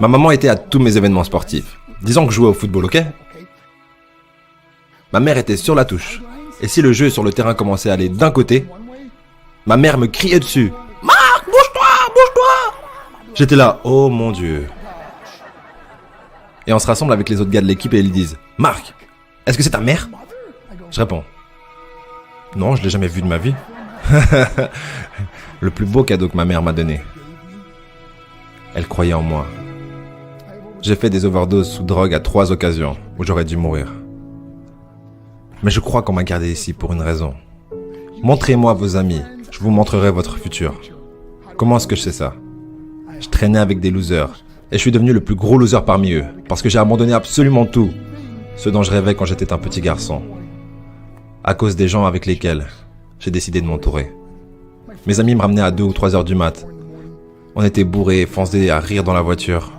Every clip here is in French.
Ma maman était à tous mes événements sportifs. Disons que je jouais au football, ok? Ma mère était sur la touche. Et si le jeu sur le terrain commençait à aller d'un côté, ma mère me criait dessus. Marc, bouge-toi, bouge-toi! J'étais là, oh mon Dieu. Et on se rassemble avec les autres gars de l'équipe et ils disent, Marc, est-ce que c'est ta mère? Je réponds, non, je l'ai jamais vue de ma vie. Le plus beau cadeau que ma mère m'a donné. Elle croyait en moi. J'ai fait des overdoses sous drogue à 3 occasions où j'aurais dû mourir. Mais je crois qu'on m'a gardé ici pour une raison. Montrez-moi vos amis, je vous montrerai votre futur. Comment est-ce que je sais ça? Je traînais avec des losers et je suis devenu le plus gros loser parmi eux parce que j'ai abandonné absolument tout, ce dont je rêvais quand j'étais un petit garçon. À cause des gens avec lesquels j'ai décidé de m'entourer. Mes amis me ramenaient à 2 ou 3 heures du mat. On était bourrés, foncés à rire dans la voiture.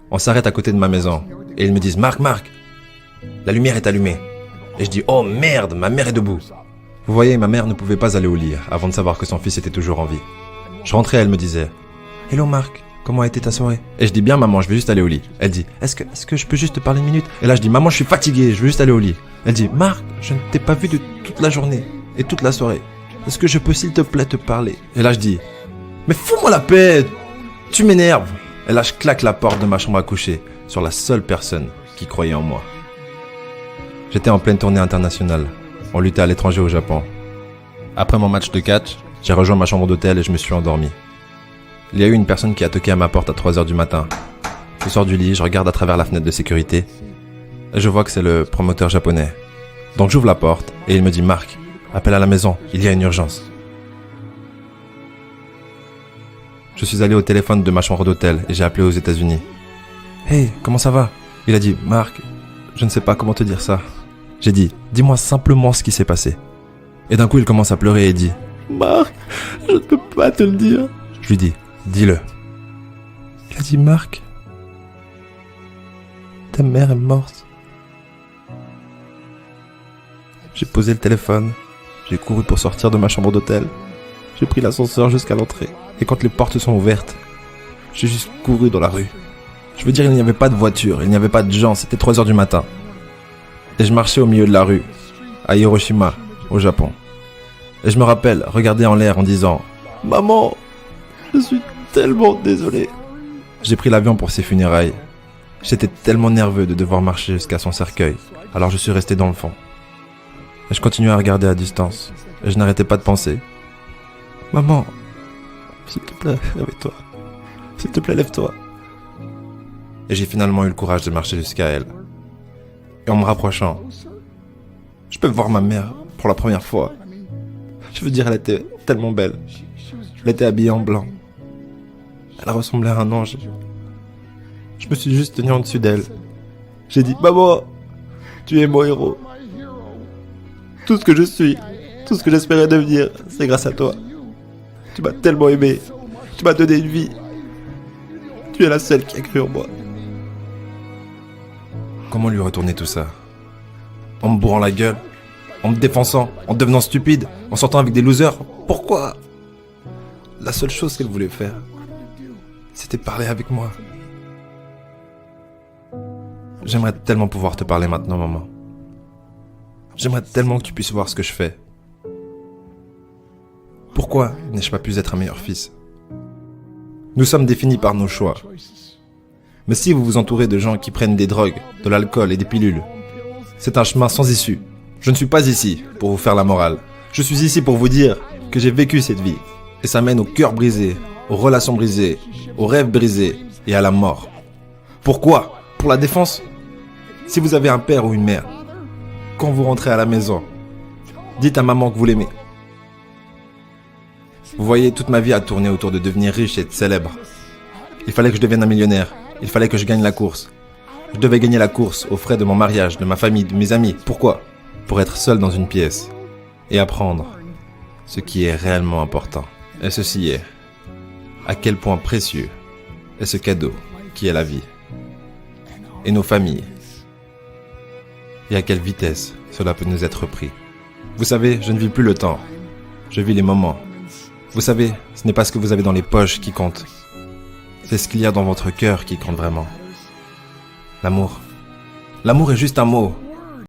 On s'arrête à côté de ma maison et ils me disent « Marc, la lumière est allumée. » Et je dis « Oh merde, ma mère est debout. » Vous voyez, ma mère ne pouvait pas aller au lit avant de savoir que son fils était toujours en vie. Je rentrais, elle me disait « Hello Marc, comment a été ta soirée ?» Et je dis « Bien maman, je vais juste aller au lit. » Elle dit « Est-ce que je peux juste te parler une minute ?» Et là je dis « Maman, je suis fatigué, je veux juste aller au lit. » Elle dit « Marc, je ne t'ai pas vu de toute la journée et toute la soirée. Est-ce que je peux s'il te plaît te parler ?» Et là je dis « Mais fous-moi la paix, tu m'énerves !» Et là je claque la porte de ma chambre à coucher sur la seule personne qui croyait en moi. J'étais en pleine tournée internationale. On luttait à l'étranger au Japon. Après mon match de catch, j'ai rejoint ma chambre d'hôtel et je me suis endormi. Il y a eu une personne qui a toqué à ma porte à 3 heures du matin. Je sors du lit, je regarde à travers la fenêtre de sécurité et je vois que c'est le promoteur japonais. Donc j'ouvre la porte et il me dit « Marc, appelle à la maison, il y a une urgence. » Je suis allé au téléphone de ma chambre d'hôtel et j'ai appelé aux États-Unis. « Hey, comment ça va ?» Il a dit « Marc, je ne sais pas comment te dire ça. » J'ai dit « Dis-moi simplement ce qui s'est passé. » Et d'un coup, il commence à pleurer et dit « Marc, je ne peux pas te le dire. » Je lui dis « Dis-le. » Il a dit « Marc, ta mère est morte. » J'ai posé le téléphone, j'ai couru pour sortir de ma chambre d'hôtel. J'ai pris l'ascenseur jusqu'à l'entrée. Et quand les portes sont ouvertes, j'ai juste couru dans la rue. Je veux dire, il n'y avait pas de voiture, il n'y avait pas de gens, c'était 3 heures du matin. Et je marchais au milieu de la rue, à Hiroshima, au Japon. Et je me rappelle regarder en l'air en disant « Maman, je suis tellement désolé. » J'ai pris l'avion pour ses funérailles. J'étais tellement nerveux de devoir marcher jusqu'à son cercueil, alors je suis resté dans le fond. Et je continuais à regarder à distance, et je n'arrêtais pas de penser « Maman, s'il te plaît, réveille-toi. S'il te plaît, lève-toi. » Et j'ai finalement eu le courage de marcher jusqu'à elle. Et en me rapprochant, je peux voir ma mère pour la première fois. Je veux dire, elle était tellement belle. Elle était habillée en blanc. Elle ressemblait à un ange. Je me suis juste tenu en dessus d'elle. J'ai dit, maman, tu es mon héros. Tout ce que je suis, tout ce que j'espérais devenir, c'est grâce à toi. Tu m'as tellement aimé. Tu m'as donné une vie. Tu es la seule qui a cru en moi. Comment lui retourner tout ça? En me bourrant la gueule? En me défonçant? En devenant stupide? En sortant avec des losers? Pourquoi? La seule chose qu'elle voulait faire, c'était parler avec moi. J'aimerais tellement pouvoir te parler maintenant, maman. J'aimerais tellement que tu puisses voir ce que je fais. Pourquoi n'ai-je pas pu être un meilleur fils? Nous sommes définis par nos choix. Mais si vous vous entourez de gens qui prennent des drogues, de l'alcool et des pilules, c'est un chemin sans issue. Je ne suis pas ici pour vous faire la morale. Je suis ici pour vous dire que j'ai vécu cette vie. Et ça mène au cœur brisé, aux relations brisées, aux rêves brisés et à la mort. Pourquoi? Pour la défense? Si vous avez un père ou une mère, quand vous rentrez à la maison, dites à maman que vous l'aimez. Vous voyez, toute ma vie a tourné autour de devenir riche et être célèbre. Il fallait que je devienne un millionnaire. Il fallait que je gagne la course. Je devais gagner la course aux frais de mon mariage, de ma famille, de mes amis. Pourquoi? Pour être seul dans une pièce et apprendre ce qui est réellement important. Et ceci est à quel point précieux est ce cadeau qui est la vie et nos familles. Et à quelle vitesse cela peut nous être pris. Vous savez, je ne vis plus le temps. Je vis les moments. Vous savez, ce n'est pas ce que vous avez dans les poches qui compte. C'est ce qu'il y a dans votre cœur qui compte vraiment. L'amour. L'amour est juste un mot.